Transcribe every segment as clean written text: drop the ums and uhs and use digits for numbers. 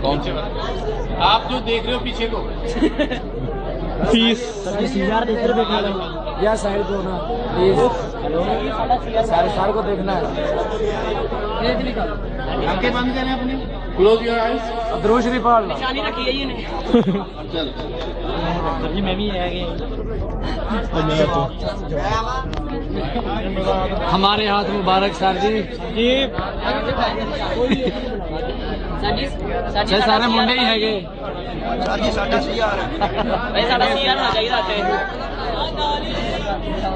کون سے آپ جو دیکھ رہے ہو پیچھے کو یا سائڈ کو نا سارے کو دیکھنا ہے. آنکھیں بند کریں اپنی. Close your eyes. درود شریف پڑھ لو. نشانی رکھی ہے یہ چل جی میں بھی ہے ہمارے ہاتھ مبارک سر جی. سارے منڈے ہی ہے گے.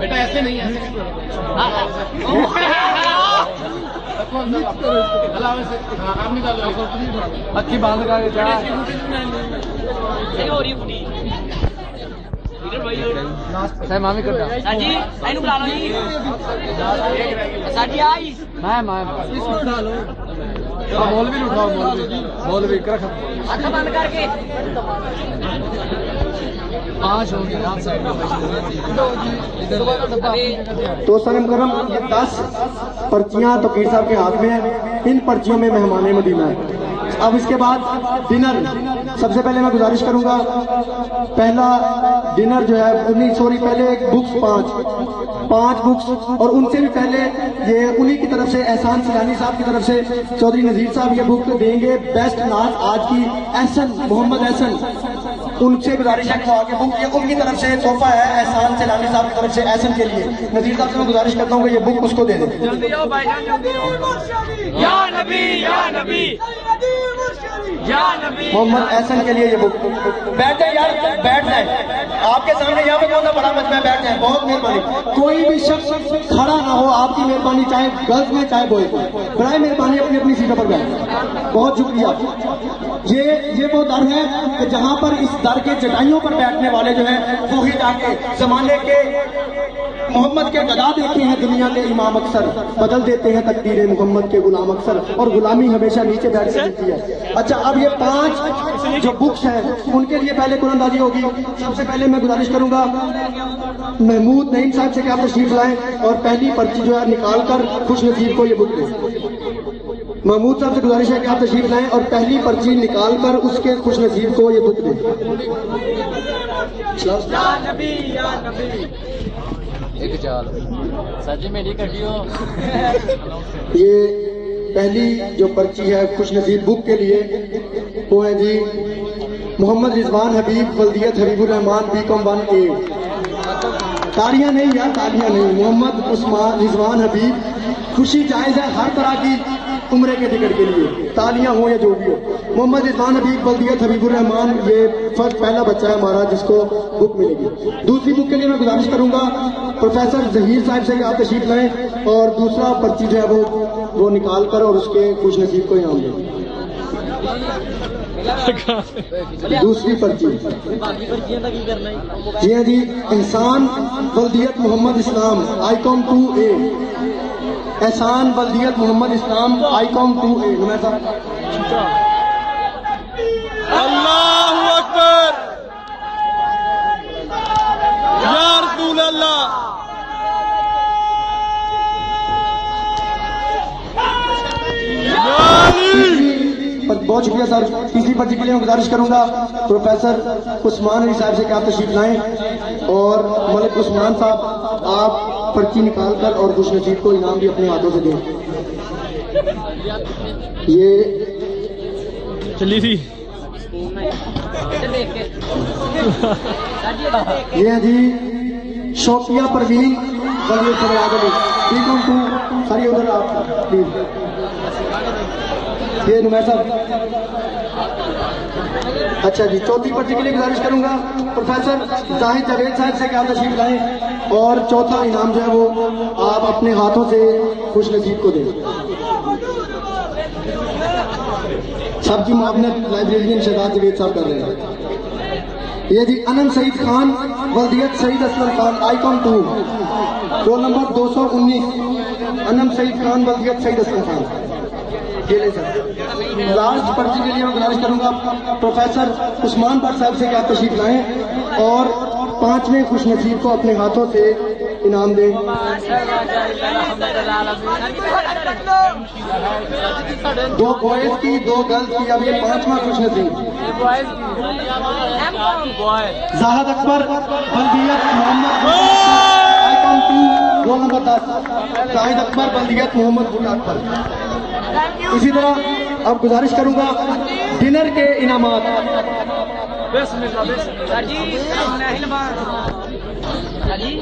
بیٹا ایسے نہیں ہے. اچھی بات کر کے جا. سر مامی کرتا جی بلا لو جی. مول بھی اٹھاؤ. مول بھی رکھ اکھ بند کر کے 5 ہو گئے. تو سنم کرم یہ 10 پرچیاں تو پیر صاحب کے ہاتھ میں ہیں. ان پرچیوں میں مہمان مدینہ ہے. اب اس کے بعد ڈنر. سب سے پہلے میں گزارش کروں گا پہلا ڈنر جو ہے پہلے ایک بکس 5 بکس اور ان سے بھی پہلے یہ انہی کی طرف سے احسان سیلانی صاحب کی طرف سے چودھری نذیر صاحب یہ بک دیں گے. بیسٹ نعت آج کی احسن محمد احسن. ان سے گزارش ہے کہ آگے بک یہ ان کی طرف سے تحفہ ہے احسان سیلانی صاحب کی طرف سے احسن کے لیے. نذیر صاحب سے میں گزارش کرتا ہوں کہ یہ بک اس کو دے دیں. یا نبی یا نبی یا نبی. محمد احسن کے لیے یہ بک. بیٹھ جائیں یار, بیٹھ جائیں. آپ کے سامنے یہاں پہ کون سا بڑا مجمع ہے, بیٹھ جائیں. بہت مہربانی. کوئی بھی شخص کھڑا نہ ہو. آپ کی مہربانی, چاہے گرلز میں چاہے بوائز میں, برائے مہربانی اپنی اپنی سیٹوں پر بیٹھ. بہت شکریہ. یہ وہ در ہے کہ جہاں پر اس در کے چٹائیوں پر بیٹھنے والے جو ہیں وہی جا کے زمانے کے محمد کے گدا دیکھے ہیں دنیا کے امام اکثر. بدل دیتے ہیں تقدیر محمد کے غلام اکثر, اور غلامی ہمیشہ نیچے بیٹھ کے ملتی ہے. اچھا, اب یہ 5 جو بکس ہیں ان کے لیے پہلے قرآن دازی ہوگی. سب سے پہلے میں گزارش کروں گا محمود نعیم صاحب سے کہ آپ تشریف لائیں اور پہلی پرچی جو ہے نکال کر خوش نصیب کو یہ بک دیں. محمود صاحب سے گزارش ہے کہ آپ تشریف لائیں اور پہلی پرچی نکال کر اس کے خوش نصیب کو یہ بک دیں. یہ پہلی جو پرچی ہے خوش نصیب بک کے لیے وہ ہے جی محمد رضوان حبیب بلدیت حبیب الرحمان B.Com 1A. تالیاں نہیں یار, تالیاں نہیں. محمد رضوان حبیب. خوشی جائز ہے ہر طرح کی عمرے کے ٹکٹ کے لیے, تالیاں ہوں یا جو بھی ہو. محمد رضوان حبیب بلدیت حبیب الرحمان یہ فرسٹ پہلا بچہ ہے ہمارا جس کو بک ملے گی. دوسری بک کے لیے میں گزارش کروں گا پروفیسر ظہیر صاحب سے کہ آپ تشریف لائیں اور دوسرا پرچی جو ہے وہ نکال کر اور اس کے خوش نصیب کو انعام دیں. دوسری پرچی جی ہاں جی, احسان بلدیت محمد اسلام I.Com 2A. احسان بلدیت محمد اسلام I.Com 2A. اللہ اکبر یا رسول اللہ. بہت شکریہ سر. تیسری پرچی کے لیے میں گزارش کروں گا پروفیسر عثمان علی صاحب سے کہ آپ تشریف لائیں اور ملک عثمان صاحب آپ پرچی نکال کر اور خوش نصیب کو انعام بھی اپنے ہاتھوں سے دیں. یہ چلی تھی یہ ہے جی شوقیہ پروین بلدیت فریاد علی B.Com 2. ساری ادھر آپ پلیز. یہ نمائر صاحب. اچھا جی, چوتھی پرچی کے لیے گزارش کروں گا پروفیسر زاہد جاوید صاحب سے کہ آپ تشریف لائیں اور چوتھا انعام جو ہے وہ آپ اپنے ہاتھوں سے خوش نصیب کو دیں. سب کی معاونت لائبریرین شہزاد جاوید صاحب کر رہے ہیں. یہ جی انم سعید خان بلدیت Saeed Aslam Khan I.Com 2 roll number 219. Anam Saeed Khan بلدیت سعید اسلم خان. لاسٹ پرچی کے لیے میں گزارش کروں گا پروفیسر عثمان بٹ صاحب سے کہ آپ تشریف لائیں اور 5ویں خوش نصیب کو اپنے ہاتھوں سے انعام دیں. دو بوائز کی 2 گرلز کی. اب یہ 5واں خوش نصیب زاہد اکبر بلدیت محمد آئیکن 2 رول نمبر 10. زاہد اکبر بلدیت محمد اکبر. اسی طرح اب گزارش کروں گا ڈنر کے انعامات.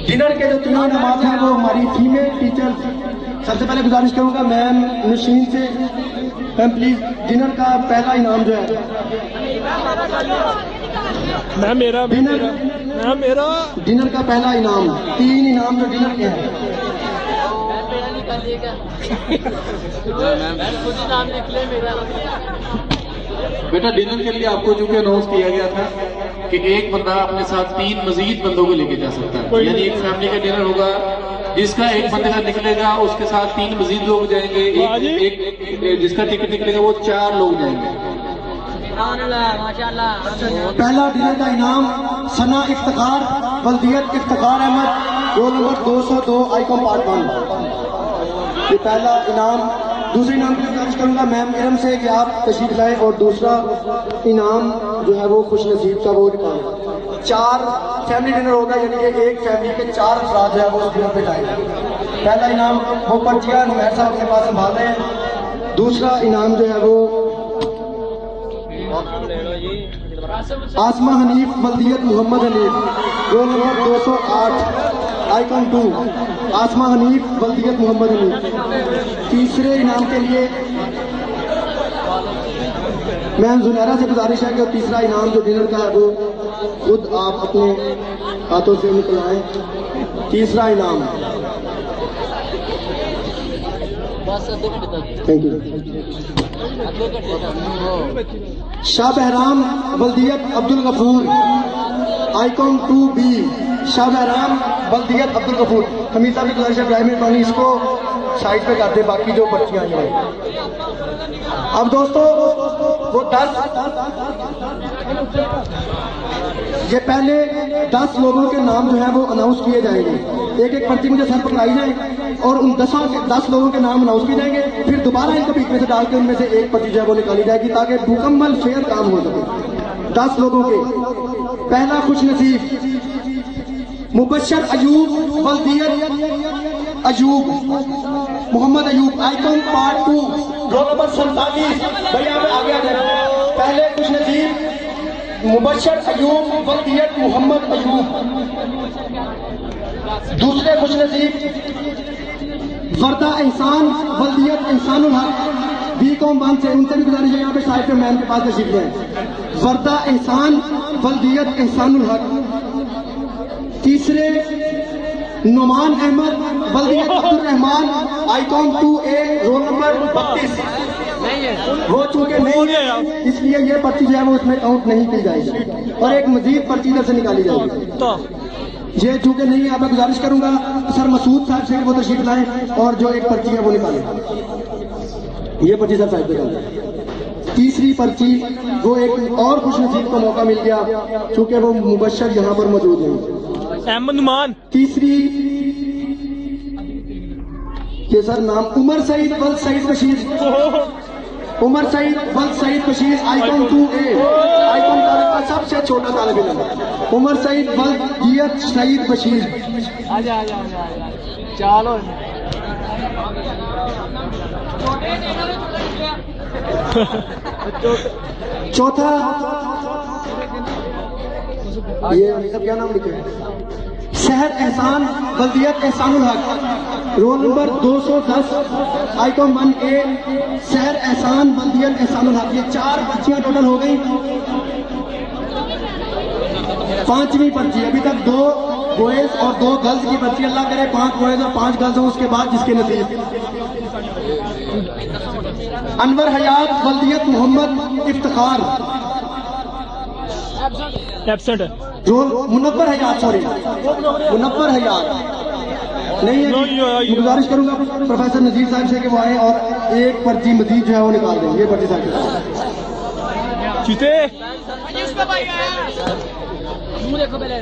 ڈنر کے جو 3 انعامات ہیں وہ ہماری فیمیل ٹیچر. سب سے پہلے گزارش کروں گا میم نشین سے. میم پلیز ڈنر کا پہلا انعام جو ہے ڈنر کا پہلا انعام. 3 انعام جو ڈنر کے ہیں. بیٹا ڈنر کے لیے آپ کو چونکہ اناؤنس کیا گیا تھا کہ ایک بندہ اپنے ساتھ 3 مزید بندوں کو لے کے جا سکتا ہے. یعنی ایک فیملی کا ڈنر ہوگا جس کا ایک بندے کا نکلے گا اس کے ساتھ 3 مزید لوگ جائیں گے. ایک جس کا ٹکٹ نکلے گا وہ 4 لوگ جائیں گے. پہلا ڈنر کا انعام ثنا افتخار بلدیت Iftikhar Ahmed roll number 202 I Com part 1. یہ پہلا انعام. دوسرے انعام کی گزارش کروں گا میم ارم سے کہ آپ تشریف لائیں اور دوسرا انعام جو ہے وہ خوش نصیب کا وہ نکالیں. 4 فیملی ڈنر ہوگا یعنی کہ ایک فیملی کے 4 افراد جو ہے وہ اس ڈنر پہ جائیں گے. پہلا انعام وہ پرچیاں نمیر صاحب اپنے پاس سنبھال رہے ہیں. دوسرا انعام جو ہے وہ آسمہ حنیف بلدیت Muhammad Hanif roll number 208 I Com 2. Asma Hanif بلدیت محمد حنیف. تیسرے انعام کے لیے میم زنیرہ سے گزارش ہے کہ تیسرا انعام جو ڈنر کا ہے وہ خود آپ اپنے ہاتھوں سے نکلائیں. تیسرا انعام. Thank you. شاہ بہرام بلدیت عبد الغفور آئیکن 2B. شاہ بہرام بلدیت عبد الغفور. حمید صاحب کی گزارش ہے براہ مہربانی اس کو سائڈ پہ کرتے باقی جو پرچیاں آئی ہیں. اب دوستو وہ 10 یہ پہلے 10 لوگوں کے نام جو ہیں وہ اناؤنس کیے جائیں گے. ایک ایک پرچی مجھے سر پکڑائی جائیں اور ان 10 لوگوں کے نام اناؤنس کیے جائیں گے. پھر دوبارہ ان کو بیچ میں سے ڈال کے ان میں سے ایک پرچی جو ہے وہ نکالی جائے گی تاکہ مکمل فیئر کام ہو سکے. 10 لوگوں کے. پہلا خوش نصیب مبشر ایوب بلدیت Ayub Muhammad Ayub I Com part 2 roll number 47. بھائی آپ آگے آ جائیں. پہلے خوش نصیب مبشر ایوب بلدیت محمد ایوب. دوسرے خوش نصیب وردہ احسان بلدیت احسان الحق B.Com 1 سے. ان سے بھی گزارش ہے یہاں پہ سائڈ پہ میم کے پاس تشریف لیں. وردہ احسان بلدیت احسان الحق. تیسرے نعمان احمد بلدیت عبد الرحمان آئیکن 2A رول نمبر 32. وہ چونکہ نہیں ہے اس لیے یہ پرچی جو ہے وہ اس میں کاؤنٹ نہیں کی جائے گی اور ایک مزید پرچی ادھر سے نکالی جائے گی. یہ چونکہ نہیں ہے اب میں گزارش کروں گا سر مسعود صاحب سے وہ تشریف لائیں اور جو ایک پرچی ہے وہ نکالیں. یہ پرچی سر صاحب پہ ڈالیں. تیسری پرچی وہ ایک اور خوش نصیب کو موقع مل گیا چونکہ وہ مبشر یہاں پر موجود ہیں. احمد نعمان. تیسری یہ سر نام عمر سعید ولد سعید بشیر. عمر سعید ولد سعید بشیر آئیکن 2A آئیکن کا سب سے چھوٹا طالب علم. عمر سعید ولد سعید بشیر. چالو چوتھا یہ سب کیا نام لکھے ہیں شہر احسان بلدیت احسان الحق رول نمبر 210 آئیکن 1A شہر احسان بلدیت احسان الحق. یہ 4 پرچیاں ٹوٹل ہو گئی. 5ویں پرچی ابھی تک 2 بوائز اور 2 گرلز کی پرچی. اللہ کرے 5 بوائز اور 5 گرلز ہوں اس کے بعد جس کے نصیب. انور حیات بلدیت محمد افتخار ایبسنٹ. منور حیات سوری منور حیات نہیں ہے. گزارش کروں گا پروفیسر نذیر صاحب سے کہ وہ آئیں اور ایک پرچی مزید جو ہے وہ نکال دیں. یہ پرچی صاحب چیتے دیکھو پہلے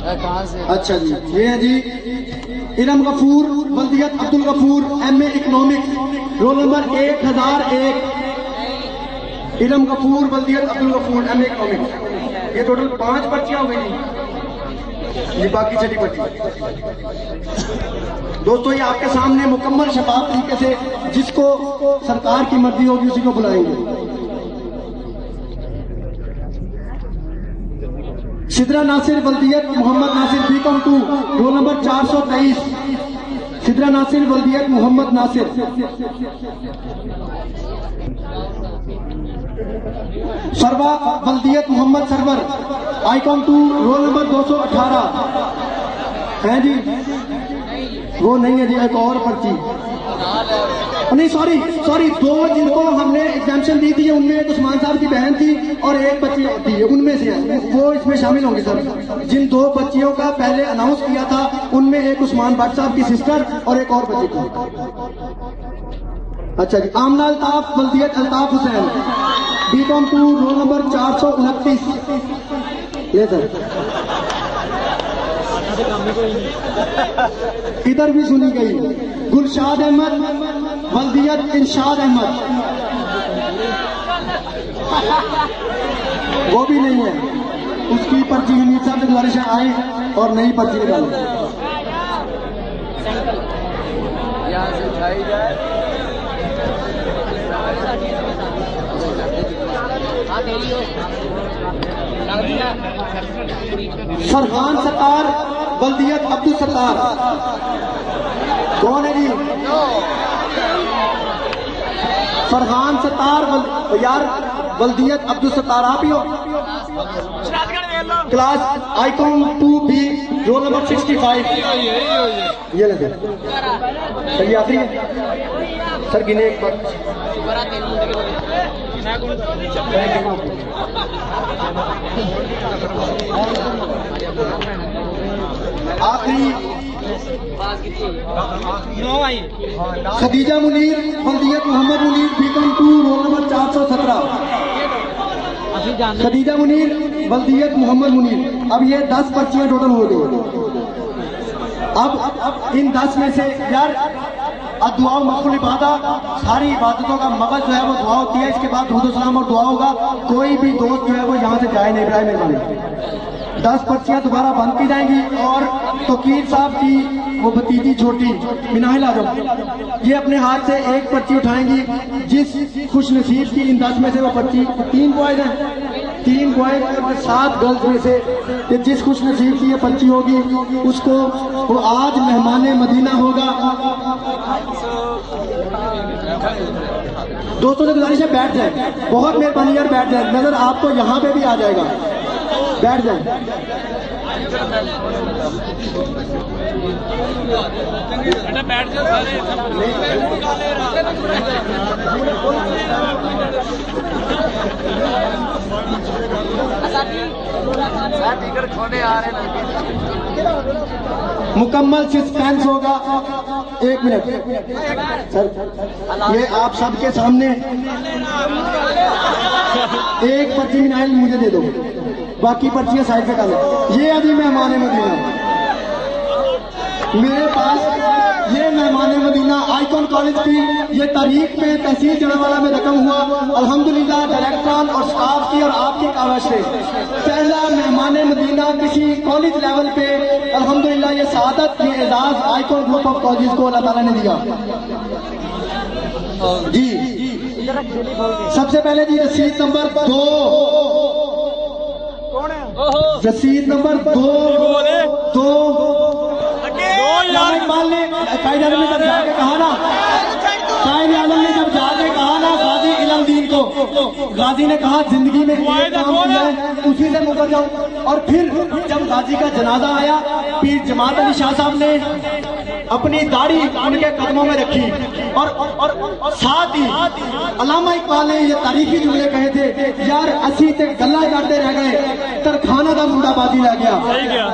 اچھا جی یہ ہے جی ارم غفور بلدیت عبد الغفور ایم اے اکنامکس رول نمبر 1001 ارم غفور بلدیت عبد الغفور ایم اے اکنامکس یہ ٹوٹل 5 پرچیاں ہو گئی جی یہ باقی چھٹی پرچی دوستو یہ آپ کے سامنے مکمل شفاف طریقے سے جس کو سرکار کی مرضی ہوگی اسی کو بلائیں گے سدرا ناصر بلدیت محمد ناصر بی.کام 2 رول نمبر 423 سدرا ناصر بلدیت محمد ناصر سروا بلدیت محمد سرور آئی.کام 2 رول نمبر 218 ہے جی وہ نہیں ہے جی ایک اور پرچی نہیں سوری دو جن کو ہم نے ایگزامشن دی تھی ان میں ایک عثمان صاحب کی بہن تھی اور ایک بچی تھی ان میں سے وہ اس میں شامل ہوں گے سر جن 2 بچیوں کا پہلے اناؤنس کیا تھا ان میں ایک عثمان بٹ صاحب کی سسٹر اور ایک اور بچی تھی اچھا جی آمنہ الطاف بلدیت الطاف حسین بی.کام 2 رول نمبر 429 یہ سر ادھر بھی سنی گئی گلشاد احمد بلدیت ارشاد احمد وہ بھی نہیں ہے اس کی پرچی حمید صاحب سے گزارش ہے آئے اور نئی پرچی نکالیں فرحان ستار بلدیت عبد الستار کون ہے جی فرحان ستار یار بلدیت عبد الستار آپ ہی ہو کلاس آئی.کام 2B رول نمبر 65 یہ لے سر یہ آخری ہے سر گنے ایک بار آخری خدیجہ منیر بلدیت محمد منیر بی.کام 2 رول نمبر 417 خدیجہ منیر بلدیت محمد منیر اب یہ 10 پرچیاں ٹوٹل ہو گئی اب ان 10 میں سے یار دعا مقبول عبادہ ساری عبادتوں کا مغز جو ہے وہ دعا ہوتی ہے اس کے بعد درود و سلام اور دعا ہوگا کوئی بھی دوست جو ہے وہ یہاں سے جائے نہیں برائے مہربانی 10 پرچیاں دوبارہ بند کی جائیں گی اور توقیر صاحب کی وہ بھتیجی چھوٹی مناہل اعظم یہ اپنے ہاتھ سے ایک پرچی اٹھائیں گی جس خوش نصیب کی ان 10 میں سے وہ پرچی 3 بوائز ہیں 3 بوائز اور 7 گرلز میں سے جس خوش نصیب کی یہ پرچی ہوگی اس کو وہ آج مہمان مدینہ ہوگا دوستوں سے گزارش ہے بیٹھ جائیں بہت مہربانی یار بیٹھ جائیں نظر آپ کو یہاں پہ بھی آ جائے گا بیٹھ جائیں مکمل سسپینس ہوگا 1 منٹ سر یہ آپ سب کے سامنے ایک پرچی مناہل مجھے دے دو باقی پرچیاں سائڈ پہ ڈالیں یہ ابھی مہمان مدینہ میرے پاس یہ مہمان مدینہ آئی.کام کالج کی یہ تاریخ میں تحصیل جڑوالا میں رقم ہوا الحمدللہ ڈائریکٹران اور سٹاف کی اور آپ کی کاوش سے پہلا مہمان مدینہ کسی کالج لیول پہ الحمدللہ یہ سعادت یہ اعزاز آئی.کام گروپ آف کالجز کو اللہ تعالیٰ نے دیا جی سب سے پہلے جی رسید نمبر 2 رسید نمبر 2 اقبال نے قائد اعظم نے جب جا کے کہا نا قائد اعظم نے جب جا کے کہا نا غازی علم دین کو غازی نے کہا زندگی میں ایک کام کیا ہے اسی سے مکر جاؤ اور پھر جب غازی کا جنازہ آیا پیر جماعت علی شاہ صاحب نے اپنی داڑھی ان کے قدموں میں رکھی اور ساتھ ہی علامہ اقبال نے یہ تاریخی جملے کہے تھے یار اسی تے گلا کرتے رہ گئے ترخانہ دا منڈا بازی رہ گیا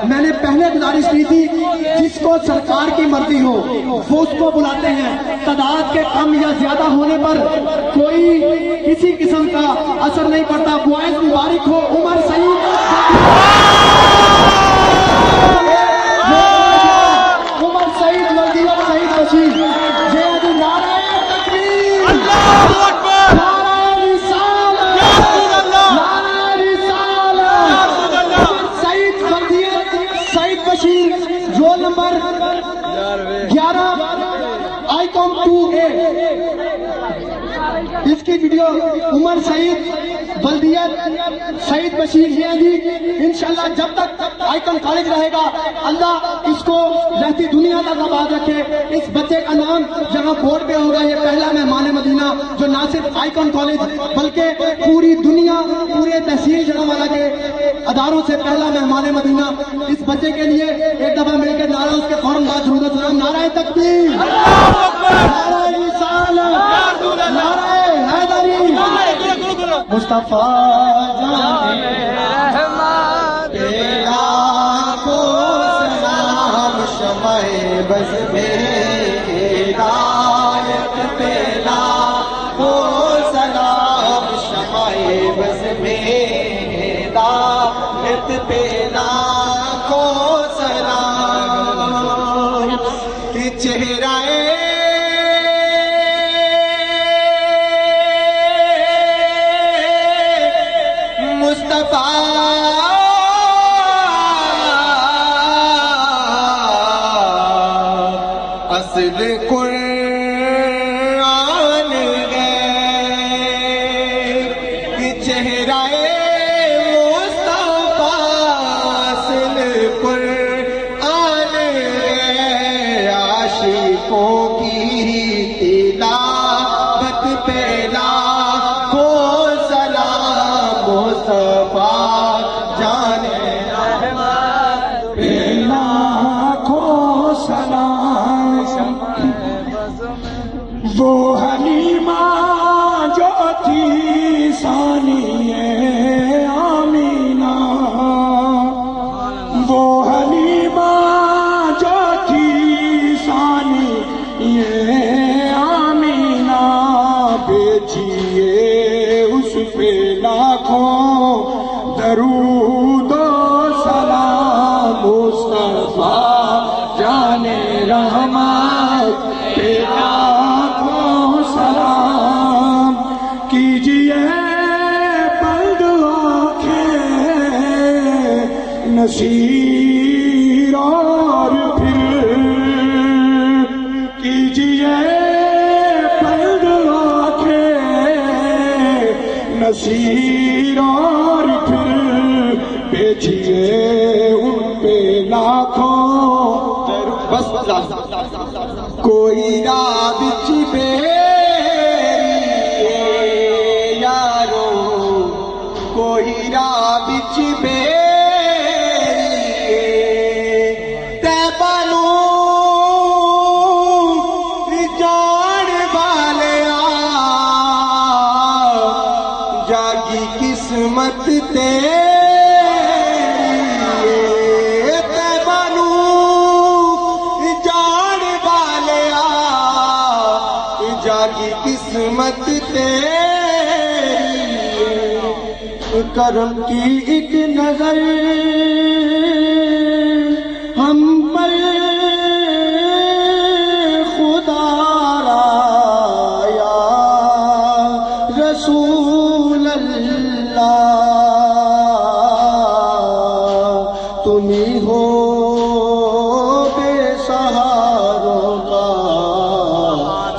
میں نے پہلے گزارش کی تھی جس کو سرکار کی مرضی ہو وہ اس کو بلاتے ہیں تعداد کے کم یا زیادہ ہونے پر کوئی کسی قسم کا اثر نہیں پڑتا بوائز مبارک ہو عمر سعید میوزک ویڈیو عمر سعید بلدیت سعید بشیر ہیں جی. انشاءاللہ جب تک آئیکن کالج رہے گا اللہ اس کو رہتی دنیا تک آباد رکھے. اس بچے کا نام جہاں بورڈ پہ ہوگا یہ پہلا مہمان مدینہ جو نہ صرف آئیکن کالج بلکہ پوری دنیا پورے تحصیل جڑوالا کے اداروں سے پہلا مہمان مدینہ. اس بچے کے لیے ایک دفعہ مل کے نعرہ اس کے فوراً بعد درود و سلام. نعرہ تکبیر، نعرہ رسالت، نعرہ حیدری. مصطفیٰ جان تیرا کو سلام شمع بز میں ہدایت تیرا کو سلام شمع بز میں ہدایت تیرا کو سلام. کہ چہرہ اصل قرآن ہے کہ چہرہ مصطفیٰ اصل قرآن ہے. عاشقوں کی تلاوت پہ لاکھوں سلام مصطفیٰ جانے لاکھوں سلام. وہ حلیمہ جو تھی ثانیہ آمینہ، وہ حلیمہ جو تھی ثانیہ آمینہ، بھیجیے اس پہ لاکھوں درود و سلام. مصطفیٰ جانے رحمت پہ لاکھوں سلام. کیجیے بند آنکھیں نصیر اور پھر کیجیے بند آنکھیں نصیر اور پھر بیچیے ان پہ لاکھوں. بس کوئی راہ بچ بیریے یارو، کوئی راہ بچ بیریے تیبانو جان والے جاگی قسمت تیری. قسمت تیری کرم کی ایک نظر ہم پر خدا را یا رسول اللہ تمہیں ہو بے سہاروں کا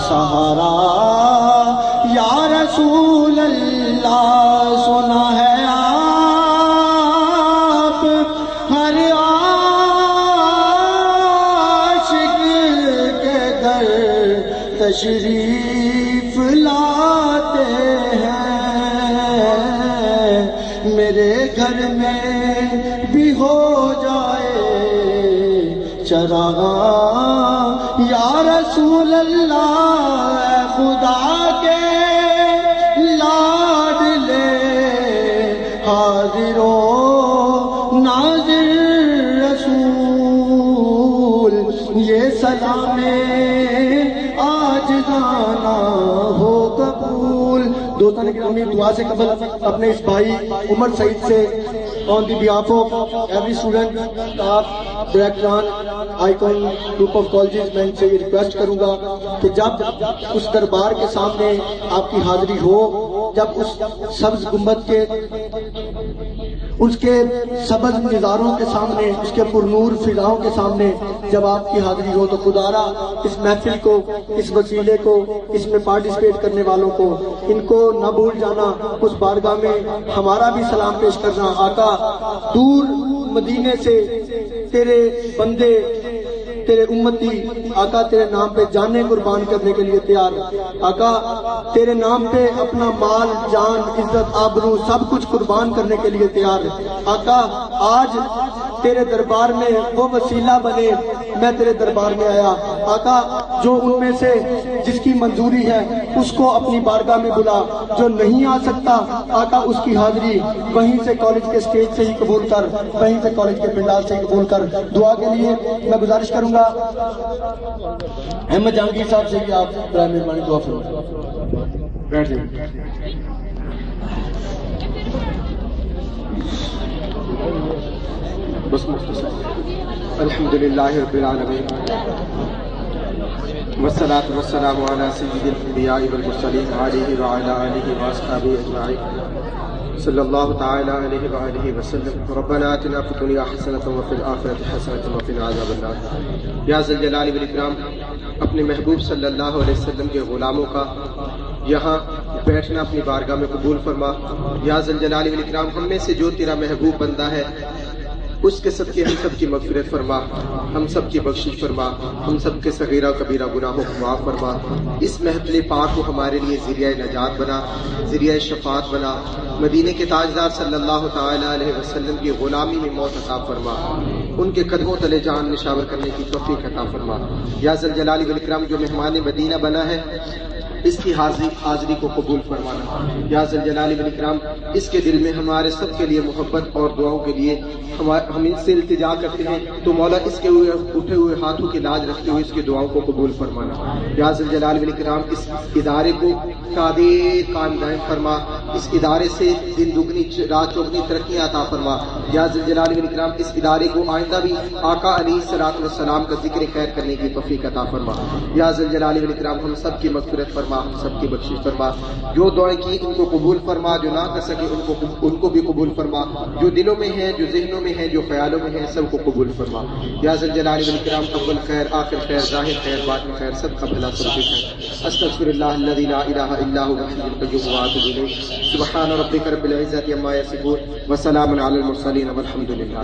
سہارا یا رسول اللہ. سنا ہے آپ ہر عاشق کے در تشریف لاتے ہیں. میرے گھر میں بھی ہو جائے چراغاں یا رسول اللہ. خدا کے لاڈلے حاضر و ناظر رسول یہ سلام آج گانا ہو قبول. دوستان گرامی دعا سے قبل اپنے اس بھائی عمر سعید سے on the behalf of every student, staff, director, icon, group of colleges میں ان سے یہ ریکویسٹ کروں گا کہ جب اس دربار کے سامنے آپ کی حاضری ہو جب اس سبز گنبد کے اس کے سبز نظاروں کے سامنے، اس کے پرنور فضاؤں کے سامنے جب آپ کی حاضری ہو تو خدارا اس محفل کو، اس وسیلے کو، اس میں پارٹیسپیٹ کرنے والوں کو، ان کو نہ بھول جانا، اس بارگاہ میں ہمارا بھی سلام پیش کرنا۔ آقا دور مدینے سے تیرے بندے، تیرے امتی آقا تیرے نام پہ جانیں قربان کرنے کے لیے تیار، آقا تیرے نام پہ اپنا مال، جان، عزت، آبرو سب کچھ قربان کرنے کے لیے تیار۔ آقا آج تیرے دربار میں وہ وسیلہ بنے، میں تیرے دربار میں آیا، آقا جو ان میں سے جس کی منظوری ہے اس کو اپنی بارگاہ میں بلا، جو نہیں آ سکتا آقا اس کی حاضری وہیں سے کالج کے سٹیج سے ہی قبول کر، وہیں سے کالج کے پنڈال سے ہی قبول کر۔ دعا کے لیے میں گزارش کروں گا احمد جہانگیر صاحب سے کہ آپ برائے مہربانی دعا فرمائیں۔ بیٹھ جائیں۔ الحمدللہ رب العالمین والصلاة والسلام علی سید الانبیاء والمرسلین علیہ وعلی آلہ واصحابہ اجمعین صلی اللہ تعالی علیہ وآلہ وسلم۔ ربنا آتنا فی الدنیا حسنۃ وفی الآخرۃ حسنۃ وقنا عذاب النار۔ یا ذا الجلال والاکرام، اپنے محبوب صلی اللہ علیہ وسلم کے غلاموں کا یہاں بیٹھنا اپنی بارگاہ میں قبول فرما۔ یا ذا الجلال والاکرام، ہم میں سے جو تیرا محبوب بندہ ہے اس کے صدقے ہم سب کی مغفرت فرما، ہم سب کی بخشش فرما، ہم سب کے صغیرہ کبیرہ گناہوں کو معاف فرما۔ اس محفل پاک کو ہمارے لیے ذریعہ نجات بنا، ذریعہ شفاعت بنا۔ مدینے کے تاجدار صلی اللہ تعالی علیہ وسلم کی غلامی میں موت عطا فرما، ان کے قدموں تلے جان نشاور کرنے کی توفیق عطا فرما۔ یا ذا الجلال والاکرام، جو مہمان مدینہ بنا ہے اس کی حاضری کو قبول فرمانا۔ یا ذا الجلال والاکرام، اس کے دل میں ہمارے سب کے لیے محبت اور دعاؤں کے لیے ہم ان سے التجا کرتے ہیں تو مولا اس کے اٹھے ہوئے ہاتھوں کی لاج رکھتے ہوئے اس کی دعاؤں کو قبول فرمانا۔ یا ذا الجلال والاکرام، اس ادارے کو قادر قائم دائم فرما، اس ادارے سے دن دگنی رات چوگنی ترقی عطا فرما۔ یا ذا الجلال والاکرام، اس ادارے کو آئندہ بھی آقا علیہ الصلوۃ والسلام کا ذکر خیر کرنے کی توفیق عطا فرما۔ یا ذا الجلال والاکرام، ہم سب کی مغفرت فرما، ہم سب کی بخشش فرما۔ جو دعائیں کی ان کو قبول فرما، جو نہ کر سکے ان کو بھی قبول فرما، جو دلوں میں ہیں، جو ذہنوں میں ہیں، جو خیالوں میں ہیں، سب کو قبول فرما۔ یا ذا الجلال والاکرام، اول خیر، آخر خیر، ظاہر خیر، باطن خیر، سب کا بھلا سب کچھ ہے۔ استغفر اللہ الذی لا الہ الا هو الحی القیوم واتوب الیہ۔ سبحان ربک رب العزۃ عما یصفون وسلام علی المرسلین والحمد للہ۔